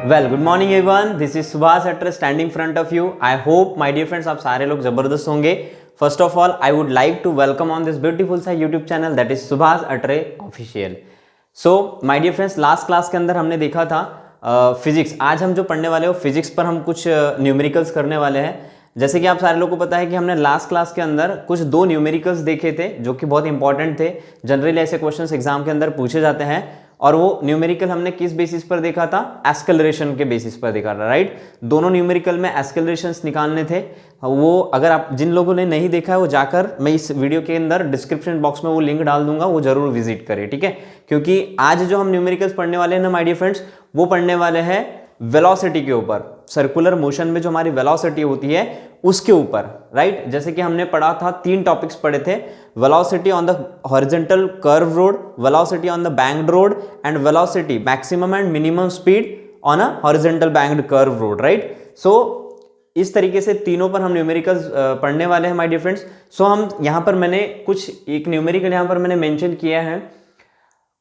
Well good morning everyone, this is Subhash Atre standing front of you. I hope my dear friends आप सारे लोग जबरदस्त होंगे। First of all I would like to welcome on this beautiful सा YouTube channel that is Subhash Atre official. So my dear friends, last class के अंदर हमने देखा था फिजिक्स। आज हम जो पढ़ने वाले हो फिजिक्स पर हम कुछ न्यूमेरिकल्स करने वाले हैं। जैसे कि आप सारे लोगों को पता है कि हमने लास्ट क्लास के अंदर कुछ दो न्यूमेरिकल्स देखे थे जो कि बहुत इंपॉर्टेंट थे। जनरली ऐसे क्वेश्चंस एग्जाम के अंदर पूछे जाते हैं और वो न्यूमेरिकल हमने किस बेसिस पर देखा था? एस्केलरेशन के बेसिस पर देखा था, राइट। दोनों न्यूमेरिकल में एस्केलरेशंस निकालने थे। वो अगर आप जिन लोगों ने नहीं देखा है वो जाकर, मैं इस वीडियो के अंदर डिस्क्रिप्शन बॉक्स में वो लिंक डाल दूंगा, वो जरूर विजिट करें, ठीक है। क्योंकि आज जो हम न्यूमेरिकल्स पढ़ने वाले हैं ना माय डियर फ्रेंड्स, वो पढ़ने वाले हैं वेलोसिटी के ऊपर। सर्कुलर मोशन में जो हमारी वेलोसिटी होती है उसके ऊपर, राइट। जैसे कि हमने पढ़ा था, तीन टॉपिक्स पढ़े थे, velocity on the horizontal curve road, velocity on the banked road and velocity maximum and minimum speed on a horizontal banked curve road, right. So इस तरीके से तीनों पर हम न्यूमेरिकल्स पढ़ने वाले हैं माय डियर फ्रेंड्स। सो हम यहाँ पर मैंने कुछ एक न्यूमेरिकल यहाँ पर मैंने मेंशन किया है।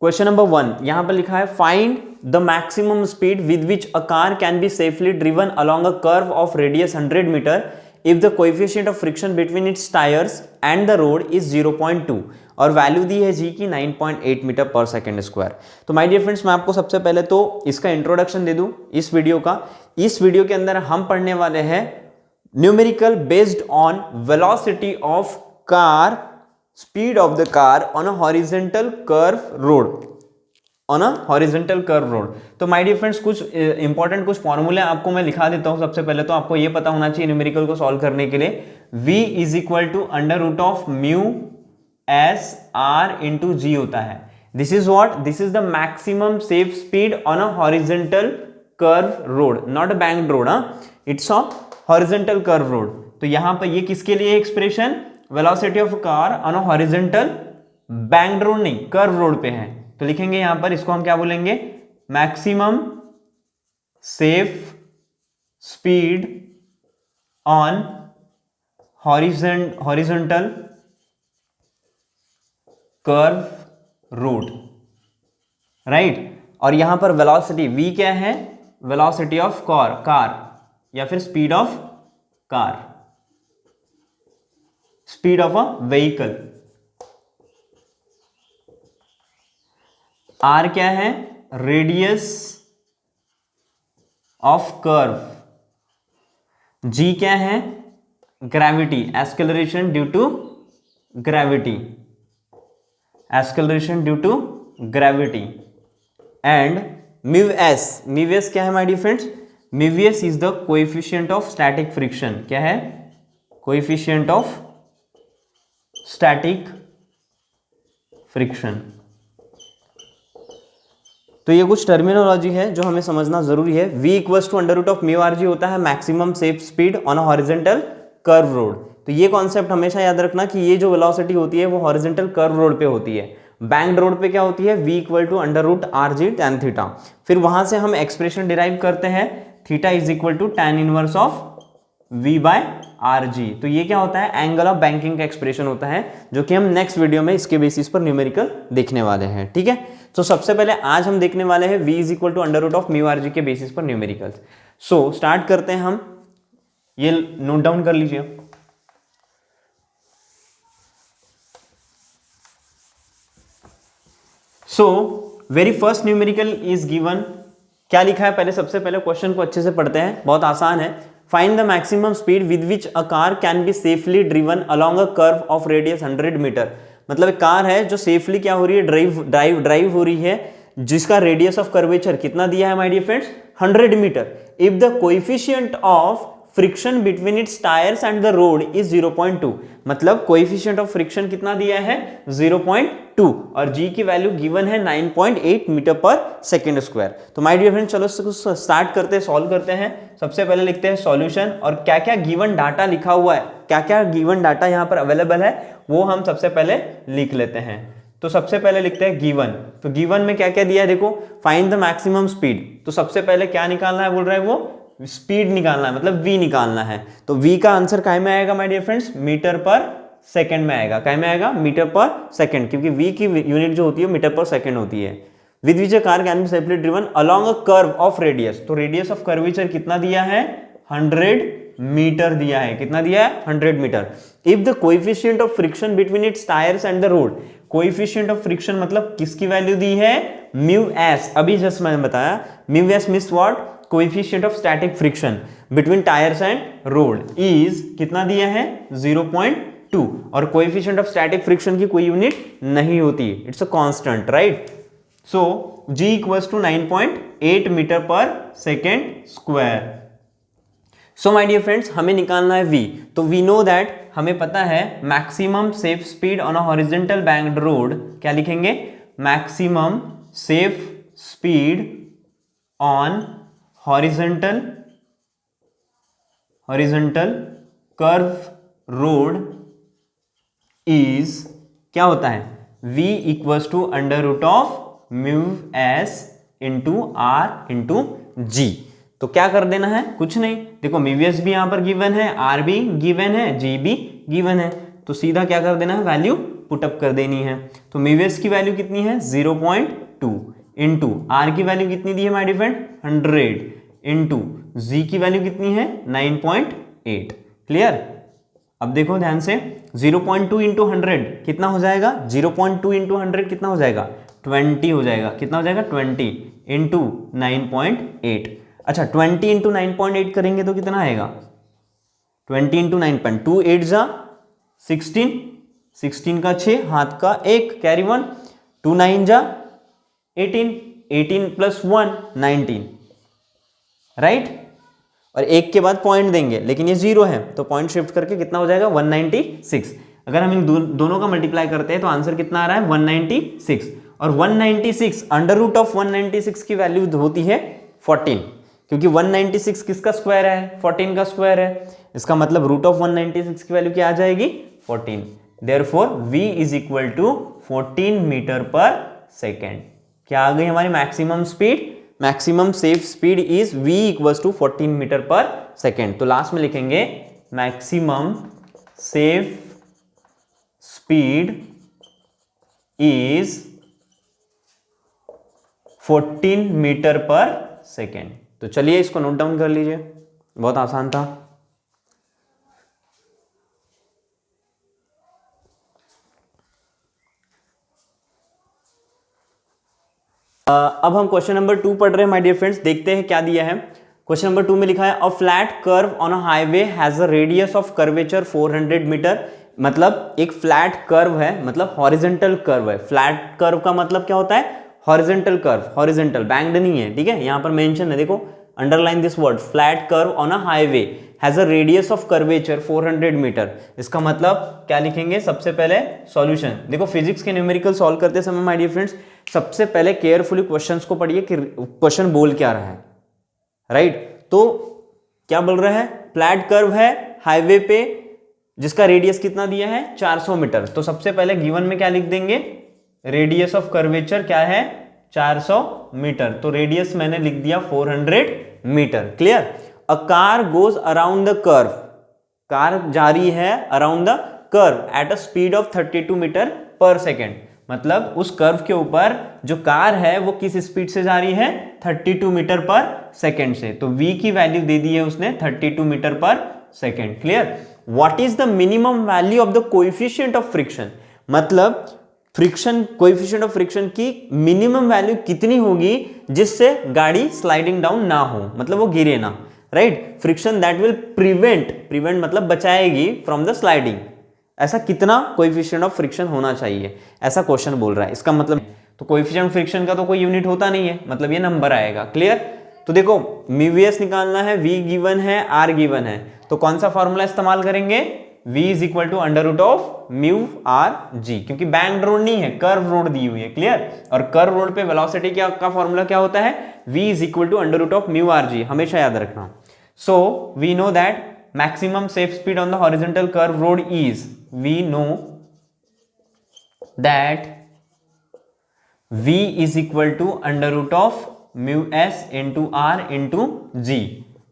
क्वेश्चन नंबर 1 यहां पर लिखा है, find the maximum speed with which a car can be safely driven along a curve of radius 100 metre if the coefficient of friction between its tyres and the road is 0.2 और value दी है जी की 9.8 metre per second square. तो my dear friends, मैं आपको सबसे पहले तो इसका इंट्रोडक्शन दे दूं इस वीडियो का। इस वीडियो के अंदर हम पढ़ने वाले हैं numerical based on velocity of car, speed of the car on a horizontal curve road, on a horizontal curve road। तो माय डियर फ्रेंड्स, कुछ इंपॉर्टेंट कुछ फॉर्मूले आपको मैं लिखा देता हूं। सबसे पहले तो आपको ये पता होना चाहिए न्यूमेरिकल को सॉल्व करने के लिए, v is equal to under root of mu S R into जी होता है। This is what? This is the maximum safe speed on a horizontal curve road, not a banked road, it's a horizontal curve road. तो यहां पर ये किसके लिए expression? Velocity of car on a horizontal banked road, नहीं curve road पे है। तो लिखेंगे यहां पर, इसको हम क्या बोलेंगे? Maximum safe speed on horizontal curve road, right. और यहां पर वेलोसिटी v क्या है? वेलोसिटी ऑफ कार या फिर speed of car, speed of a vehicle. R क्या है? Radius of curve. जी क्या है? Gravity, acceleration due to gravity, acceleration due to gravity. And mu s क्या है my dear friends? Mu s is the coefficient of static friction. क्या है? Coefficient of static friction. तो ये कुछ terminology है जो हमें समझना जरूरी है। v equals to under root of mu r g होता है maximum safe speed on a horizontal curve road. तो ये कॉन्सेप्ट हमेशा याद रखना कि ये जो वेलोसिटी होती है वो हॉरिजॉन्टल कर्व रोड पे होती है। बैंक्ड रोड पे क्या होती है? v equal to under root r g tan theta. फिर वहां से हम एक्सप्रेशन डिराइव करते हैं, theta is equal to tan inverse of v by r g. तो ये क्या होता है? एंगल ऑफ बैंकिंग का एक्सप्रेशन होता है, जो कि हम नेक्स्ट वीडियो में इसके बेसिस पर न्यूमेरिकल देखने वाले हैं, ठीक है। तो सबसे पहले आज हम देखने वाले हैं v is equal to under root of mu r g के बेसिस पर न्यूमेरिकल्स। सो स्टार्ट करते हैं हम, ये नोट डाउन कर लीजिए। So very first numerical is given. क्या लिखा है? पहले सबसे पहले क्वेश्चन को अच्छे से पढ़ते हैं, बहुत आसान है। Find the maximum speed with which a car can be safely driven along a curve of radius 100 metre. मतलब एक कार है जो सेफली क्या हो रही है? ड्राइव हो रही है, जिसका रेडियस ऑफ कर्वेचर कितना दिया है my dear friends? 100 metre. If the coefficient of friction between its tyres and the road is 0.2। मतलब कोएफिशिएंट ऑफ फ्रिक्शन कितना दिया है? 0.2 और g की वैल्यू गिवन है 9.8 मीटर पर सेकेंड स्क्वायर। तो माय डियर फ्रेंड, चलो स्टार्ट करते हैं, सॉल्व करते हैं। सबसे पहले लिखते हैं सॉल्यूशन, और क्या क्या गिवन डाटा लिखा हुआ है, क्या क्या गिवन डाटा यहाँ पर अवेलेबल है वो हम सबसे पहले लिख लेते हैं। तो सबसे पहले लिखते हैं गिवन। तो गिवन में क्या क्या दिया है देखो, फाइंड द मैक्सिमम स्पीड। तो सबसे पहले क्या निकालना है बोल रहा है वो? स्पीड निकालना है, मतलब v निकालना है। तो v का आंसर काय में आएगा माय डियर फ्रेंड्स? मीटर पर सेकंड में आएगा। काय में आएगा? मीटर पर सेकंड, क्योंकि v की यूनिट जो होती है मीटर पर सेकंड होती है। With which a car can be safely driven along a curve of radius. तो रेडियस ऑफ कर्वेचर कितना दिया है, 100 मीटर दिया है। कितना दिया है, 100 metre. If the coefficient of friction between its tyres and the road, coefficient of friction मतलब किसकी वैल्यू दी है, म्यू एस। अभी जस्ट मैंने बताया mu S means what, coefficient of static friction between tyres and road is कितना दिया है, 0.2। और कोएफिशिएंट ऑफ स्टैटिक फ्रिक्शन की कोई यूनिट नहीं होती, it's a constant, right. So g equals to 9.8 metre per second square. So my dear friends, हमें निकालना है v। तो वी नो दैट, हमें पता है maximum safe speed on a horizontal banked road, क्या लिखेंगे, maximum safe speed on horizontal curve road is, क्या होता है, v equals to under root of mu S into are into g. तो क्या कर देना है, कुछ नहीं, देखो म्यू एस भी यहां पर गिवन है, आर भी गिवन है, जी भी गिवन है, तो सीधा क्या कर देना है, वैल्यू पुटअप कर देनी है। तो म्यू एस की वैल्यू कितनी है, 0.2 इंटू आर की वैल्यू कितनी दी है माय डियर फ्रेंड, 100 इंटू जी की वैल्यू कितनी है, 9.8। क्लियर। अब देखो ध्यान से, 0.2 इंटू 100 कितना हो जाएगा, 0.2 इंटू 100 कितना हो जाएगा, 20 हो जाएगा। कितना हो जाएगा, 20 इंटू 9.8। अच्छा 20 इंटू 9.8 करेंगे तो कितना आएगा, 20 इंटू 9.2 8 जा 16, 16 का 6, हाथ का 1, कैरी 1, 2 9 जा 18, 18 प्लस 1 19, राइट। और एक के बाद पॉइंट देंगे, लेकिन ये 0 है तो पॉइंट शिफ्ट करके कितना हो जाएगा, 196। अगर हम इन दोनों का मल्टीप्लाई करते हैं तो आंसर कितना आ रहा है, 196। और 196 अंडर रूट ऑफ 196 की वैल्यू होती है 14, क्योंकि 196 किसका स्क्वायर है, 14 का स्क्वायर है। इसका मतलब रूट ऑफ 196 की वैल्यू क्या आ जाएगी, 14। Therefore v is equal to 14 metre per second. क्या आ गई हमारी maximum speed, maximum safe speed is v equal to 14 metre per second. तो लास्ट में लिखेंगे maximum safe speed is 14 metre per second. तो चलिए इसको नोट डाउन कर लीजिए, बहुत आसान था। अब हम क्वेश्चन नंबर 2 पढ़ रहे हैं माय डियर फ्रेंड्स। देखते हैं क्या दिया है। क्वेश्चन नंबर 2 में लिखा है a flat curve on a highway has a radius of curvature 400 metre. मतलब एक फ्लैट कर्व है, मतलब हॉरिजॉन्टल कर्व है। फ्लैट कर्व का मतलब क्या होता है, हॉरिजॉन्टल कर्व, हॉरिजॉन्टल बैंक्ड नहीं है, ठीक है। यहां पर मेंशन है, देखो underline this word, flat curve on a highway has a radius of curvature 400 metre. इसका मतलब क्या लिखेंगे, सबसे पहले सॉल्यूशन। देखो फिजिक्स के न्यूमेरिकल सॉल्व करते समय माय डियर फ्रेंड्स सबसे पहले केयरफुली क्वेश्चंस को पढ़िए कि क्वेश्चन बोल क्या रहा है, राइट। तो क्या बोल रहा है, फ्लैट कर्व है हाईवे पे जिसका रेडियस कितना दिया है, 400 मीटर। तो सबसे पहले गिवन में क्या लिख देंगे, रेडियस ऑफ कर्वेचर क्या है, 400 मीटर। तो रेडियस मैंने लिख दिया 400 metre. Clear. A car goes around the curve, car जा रही है around the curve at a speed of 32 metre per second. मतलब उस कर्व के ऊपर जो कार है वो किस स्पीड से जा रही है, 32 मीटर पर सेकेंड से। तो v की वैल्यू दे दी है उसने 32 metre per second. Clear. What is the minimum value of the coefficient of friction, मतलब फ्रिक्शन, कोएफिशिएंट ऑफ फ्रिक्शन की मिनिमम वैल्यू कितनी होगी जिससे गाड़ी स्लाइडिंग डाउन ना हो, मतलब वो गिरे ना, right. Friction that will prevent मतलब बचाएगी फ्रॉम द स्लाइडिंग। ऐसा कितना कोएफिशिएंट ऑफ फ्रिक्शन होना चाहिए, ऐसा क्वेश्चन बोल रहा है। इसका मतलब तो कोएफिशिएंट ऑफ फ्रिक्शन का तो कोई यूनिट होता नहीं है, मतलब ये नंबर आएगा। क्लियर। तो देखो म्यूवीएस निकालना है, v गिवन है, r गिवन है, तो कौन सा फॉर्मूला इस्तेमाल करेंगे, v is equal to under root of mu r g, क्योंकि बैंक्ड रोड नहीं है, कर्व रोड दी हुई है। क्लियर। और कर्व रोड पे वेलोसिटी का फॉर्मूला क्या होता है, v is equal to under root of mu r g, हमेशा याद रखना। So we know that maximum safe speed on the horizontal curve road is, we know that v is equal to under root of mu s into r into g।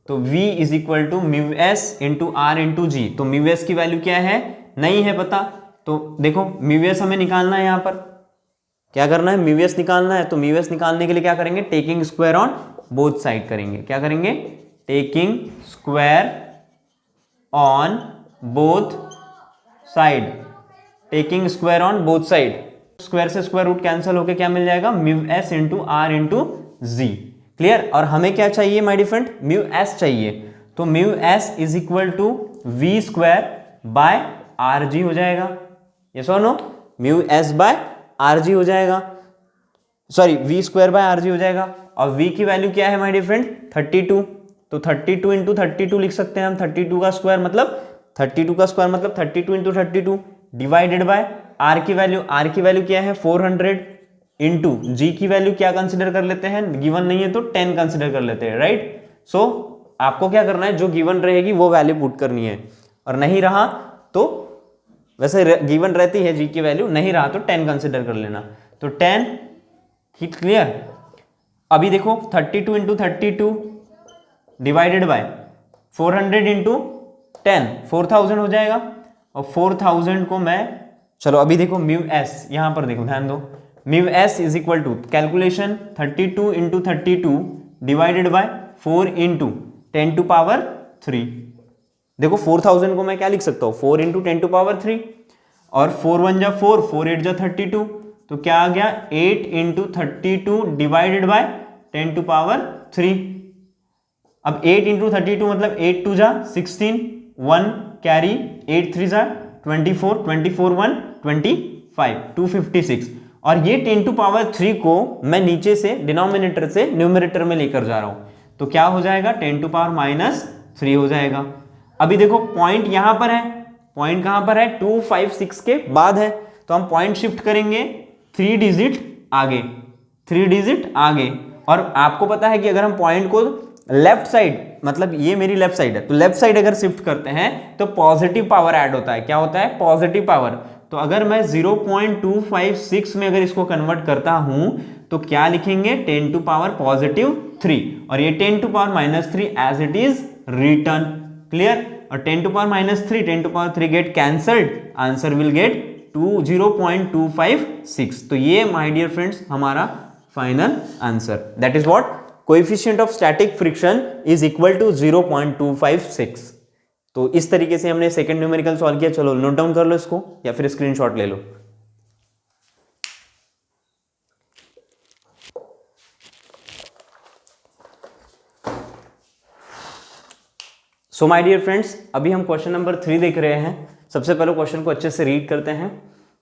तो v is equal to mu s into r into g। तो mu s की value क्या है, नहीं है पता, तो देखो mu s हमें निकालना है यहां पर, क्या करना है, म्यू एस निकालना है। तो म्यू एस निकालने के लिए क्या करेंगे, taking square on both side करेंगे। क्या करेंगे, taking square on both side, taking square on both side. Square से स्क्वायर रूट कैंसिल होके क्या मिल जाएगा, mu S into are into g. Clear. और हमें क्या चाहिए my dear friend, mu s चाहिए। तो mu s is equal to v square by r g हो जाएगा। यस और no, mu s by r g हो जाएगा, sorry v square by r g हो जाएगा। और वी की वैल्यू क्या है माय डियर फ्रेंड, 32। तो 32 इंटू 32 लिख सकते हैं हम। 32 का स्क्वायर मतलब 32 का स्क्वायर मतलब 32 इंटू 32 डिवाइडेड बाय आर की वैल्यू क्या है 400 इंटू जी की वैल्यू क्या कंसिडर कर लेते हैं, गिवन नहीं है तो 10 कंसिडर कर लेते हैं, राइट। सो आपको क्या करना है, जो गिवन रहेगी वो वैल्यू पुट करनी है, और नहीं रहा तो वैसे गिवन रहती है जी की वैल्यू, नहीं रहा तो 10 कंसिडर कर लेना। तो 10 हिट। क्लियर। अभी देखो 32 इंटू 32 डिवाइडेड बाय 400 इंटू 10 4000 हो जाएगा। और 4000 को मैं, चलो अभी देखो म्यू एस, यहां पर देखो ध्यान दो, mu s is equal to calculation 32 into 32 divided by 4 into 10 to power 3। देखो 4000 को मैं क्या लिख सकता हूँ, 4 इंटू 10 टू पावर 3, और 4 1 जा 4, 4 8 जा 32, तो क्या आ गया 8 into 32 divided by 10 to power 3। अब 8 इंटू 32 मतलब 8 2 जा 16, 1 कैरी, 8 3 जा 24, 24 1 25, 256। और ये 10 टू पावर 3 को मैं नीचे से डिनोमिनेटर से न्यूमरेटर में लेकर जा रहा हूं, तो क्या हो जाएगा 10 टू पावर -3 हो जाएगा। अभी देखो पॉइंट यहां पर है, पॉइंट कहां पर है, 256 के बाद है, तो हम पॉइंट शिफ्ट करेंगे 3 डिजिट आगे, 3 डिजिट आगे। और आपको पता है कि अगर हम पॉइंट को लेफ्ट साइड, मतलब ये मेरी लेफ्ट साइड है, तो लेफ्ट साइड अगर शिफ्ट करते हैं तो पॉजिटिव पावर ऐड होता है। क्या होता है, पॉजिटिव पावर। तो अगर मैं 0.256 में अगर इसको कन्वर्ट करता हूं तो क्या लिखेंगे, 10 टू पावर +3, और ये 10 to power -3 as it is return. Clear. और 10 to power -3, 10 to power 3 get cancelled, answer will get 0.256। तो ये माय डियर फ्रेंड्स हमारा final answer, that is what, coefficient of static friction is equal to 0.256। तो इस तरीके से हमने second numerical solve किया। चलो नोट डाउन कर लो इसको या फिर स्क्रीनशॉट ले लो। सो माय डियर फ्रेंड्स, अभी हम क्वेश्चन नंबर 3 देख रहे हैं। सबसे पहले क्वेश्चन को अच्छे से रीड करते हैं।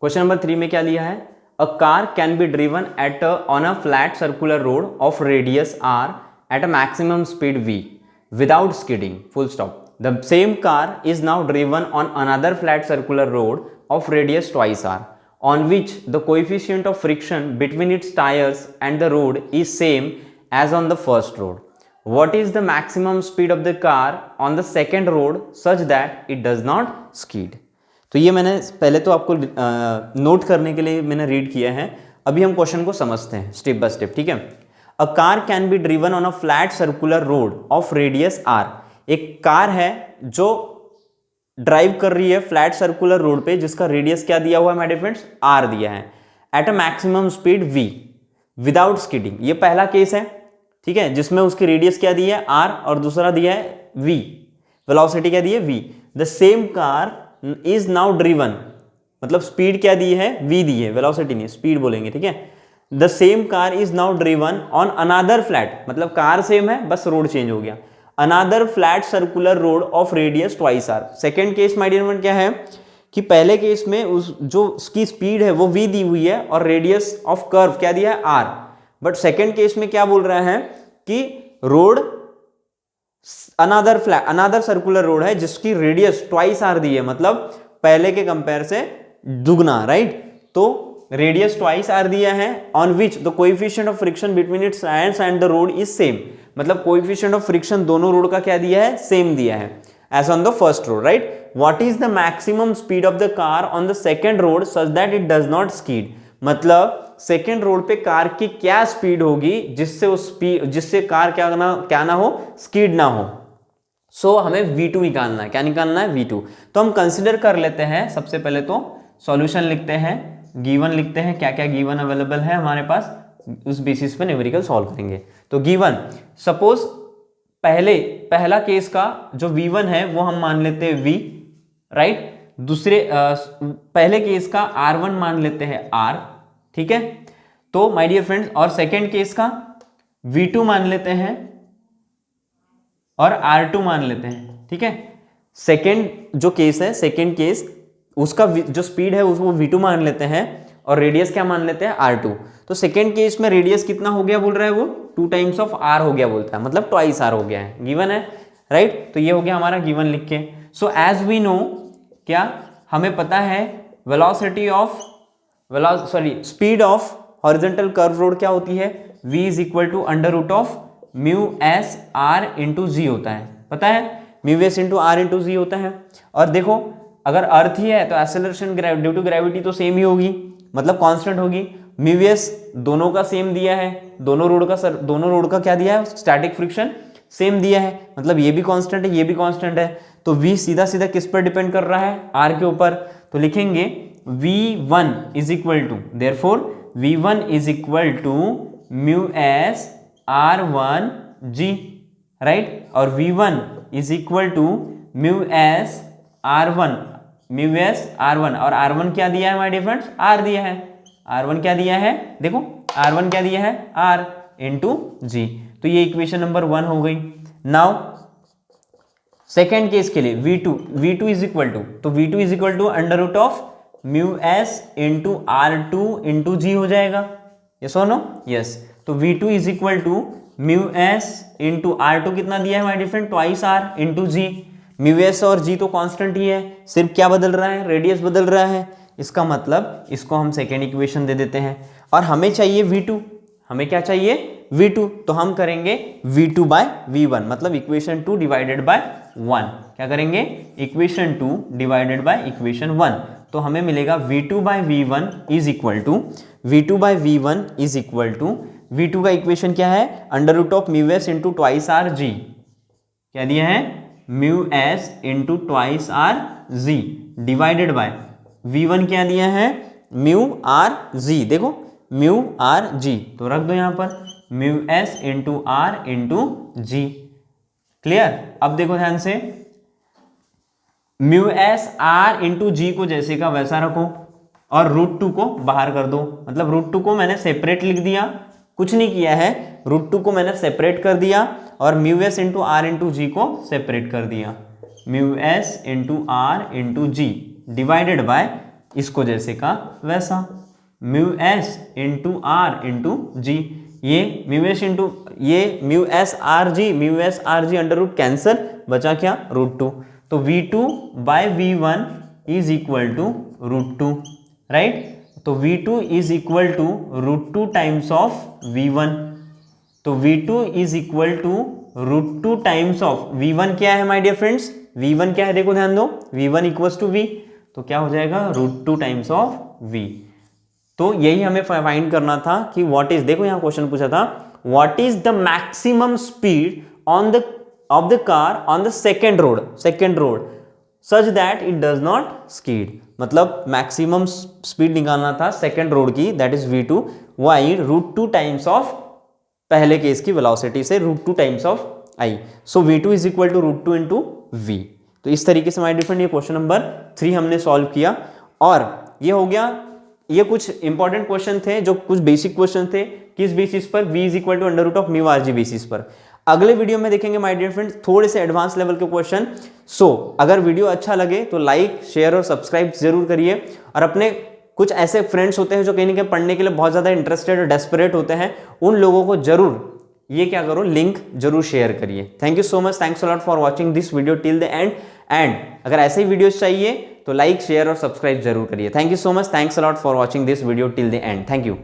क्वेश्चन नंबर 3 में क्या लिया है, a car can be driven at on a flat circular road of radius r at a maximum speed v without skidding, full stop. The same car is now driven on another flat circular road of radius twice r, on which the coefficient of friction between its tires and the road is same as on the first road. What is the maximum speed of the car on the second road such that it does not skid? तो ये मैंने पहले तो आपको note करने के लिए मैंने रीड किया है। अभी हम क्वेश्चन को समझते हैं स्टेप बाय स्टेप, ठीक है। A car can be driven on a flat circular road of radius r। एक कार है जो ड्राइव कर रही है फ्लैट सर्कुलर रोड पे जिसका रेडियस क्या दिया हुआ है माय डियर फ्रेंड्स, r दिया है, at a maximum speed v without skidding. ये पहला केस है, ठीक है, जिसमें उसकी रेडियस क्या दी है r और दूसरा दिया है v, वेलोसिटी क्या दी है v। The same car is now driven, मतलब स्पीड क्या दी है, v दी है, वेलोसिटी नहीं, स्पीड बोलेंगे, ठीक है। The same car is now driven on another flat, मतलब कार सेम है बस रोड चेंज हो गया, another flat circular road of radius twice r। Second case my dear friend क्या है कि पहले केस में उस जो उसकी स्पीड है वो v दी हुई है और रेडियस ऑफ कर्व क्या दिया है r, बट सेकेंड केस में क्या बोल रहा है कि रोड अनदर सर्कुलर रोड है जिसकी रेडियस ट्वाइस r दी है, मतलब पहले के कंपेयर से दुगना, राइट। तो रेडियस ट्वाइस r दिया है, on which the coefficient of friction between its tyres and the road is same, मतलब कोएफिशिएंट ऑफ फ्रिक्शन दोनों रोड का क्या दिया है, सेम दिया है as on the first road, right. What is the maximum speed of the car on the second road such that it does not skid, मतलब second road पे car की क्या स्पीड होगी जिससे कार क्या ना हो, स्कीड ना हो। सो हमें v2 निकालना है। क्या निकालना है, v2। तो हम कंसिडर कर लेते हैं, सबसे पहले तो सॉल्यूशन लिखते हैं गिवन लिखते हैं, क्या क्या गिवन अवेलेबल है हमारे पास, उस बेसिस पे न्यूमेरिकल सॉल्व करेंगे। तो गिवन, सपोज पहला केस का जो v1 है वो हम मान लेते हैं v, राइट। दूसरे पहले केस का r1 मान लेते हैं r, ठीक है। तो माय डियर फ्रेंड्स, और सेकेंड केस का v2 मान लेते हैं और r2 मान लेते हैं, ठीक है। सेकेंड जो केस है, सेकेंड केस, उसका जो स्पीड है उसको v2 मान लेते हैं और रेडियस क्या मान लेते हैं, r2। तो सेकेंड केस में रेडियस कितना हो गया बोल रहा है वो, 2 टाइम्स ऑफ r हो गया बोलता है, मतलब ट्वाइस r हो गया है, गिवन है, राइट। तो ये हो गया हमारा गिवन लिख के। सो एज वी नो, क्या हमें पता है velocity of speed of horizontal curve road क्या होती है, v is equal to under root of mu S R into जी होता है, पता है, mu S into are into जी होता है। और देखो अगर अर्थ ही है तो एक्सेलरेशन ड्यू टू ग्रेविटी तो सेम ही होगी, मतलब कांस्टेंट होगी। म्यू एस दोनों का सेम दिया है, दोनों रोड का क्या दिया है, स्टैटिक फ्रिक्शन सेम दिया है, मतलब ये भी कांस्टेंट है, ये भी कांस्टेंट है। तो v सीधा सीधा किस पर डिपेंड कर रहा है, r के ऊपर। तो लिखेंगे v1 is equal to, therefore v1 is equal to mu s r1 g, right. और v1 is equal to mu s r1, और r1 क्या दिया है माय डियर फ्रेंड्स, r दिया है, r1 क्या दिया है, देखो r1 क्या दिया है, r इंटू जी। तो ये इक्वेशन नंबर 1 हो गई। नाउ सेकेंड केस के लिए v2 इज इक्वल टू, तो v2 is equal to under root of mu S into r2 into G हो जाएगा, यस और नो, यस। तो v2 is equal to mu S into r2 कितना दिया है my dear friend, twice r into G. Mu S और G तो constant ही है, सिर्फ क्या बदल रहा है, रेडियस बदल रहा है। इसका मतलब इसको हम सेकेंड इक्वेशन दे देते हैं। और हमें चाहिए v2, हमें क्या चाहिए, v2। तो हम करेंगे v2 बाय v1, मतलब इक्वेशन 2 डिवाइडेड बाय 1। क्या करेंगे, इक्वेशन 2 डिवाइडेड बाय इक्वेशन 1। तो हमें मिलेगा v2 by v1 is equal to, v2 by v1 is equal to, v2 का इक्वेशन क्या है, under root of mu S into twice r g, क्या दिया है, mu S into twice r g, divided by v1 क्या दिया है, mu r जी, देखो म्यू आर जी, तो रख दो यहां पर mu S into are into g. Clear. अब देखो ध्यान से, म्यू एस आर इंटू जी को जैसे का वैसा रखो और रूट 2 को बाहर कर दो, मतलब रूट 2 को मैंने सेपरेट लिख दिया, कुछ नहीं किया है, रूट 2 को मैंने सेपरेट कर दिया और mu S into are into जी को सेपरेट कर दिया, mu S into are into G divided by इसको जैसे का वैसा, mu S into are into G. ये म्यू एस इंटू ये mu S R G under root cancel, बचा क्या, रूट 2। तो v2 by v1 is equal to root 2, right. तो v2 is equal to root 2 times of v1। तो v2 is equal to root 2 times of v1 क्या है my dear friends, v1 क्या है, देखो ध्यान दो, v1 इक्वल्स टू v, तो क्या हो जाएगा, रूट 2 टाइम्स ऑफ v। तो यही हमें फाइंड करना था कि व्हाट इज, देखो यहां क्वेश्चन पूछा था, what is the maximum speed on the of the car on the second road such that it does not skid, मतलब मैक्सिमम स्पीड निकालना था सेकेंड रोड की, that is v2 wide root 2 times of पहले केस की velocity से root 2 times of i। So v2 is equal to root 2 into v। तो इस तरीके से हमारे डिफरेंट, ये क्वेश्चन नंबर 3 हमने सॉल्व किया। और ये हो गया, ये कुछ इंपॉर्टेंट क्वेश्चन थे, जो कुछ बेसिक क्वेश्चन थे, किस बेसिस पर, v is equal to under root of mu r g basis पर। अगले वीडियो में देखेंगे माय डियर फ्रेंड्स थोड़े से एडवांस लेवल के क्वेश्चन। सो अगर वीडियो अच्छा लगे तो लाइक, शेयर और सब्सक्राइब जरूर करिए। और अपने कुछ ऐसे फ्रेंड्स होते हैं जो कहीं ना कहीं पढ़ने के लिए बहुत ज़्यादा इंटरेस्टेड और डेस्परेट होते हैं, उन लोगों को जरूर ये क्या करो, लिंक जरूर शेयर करिए। Thank you so much, thanks a lot for watching this video till the end. And अगर ऐसे ही वीडियोस चाहिए तो लाइक, शेयर और सब्सक्राइब जरूर करिए। Thank you so much, thanks a lot for watching this video till the end. Thank you.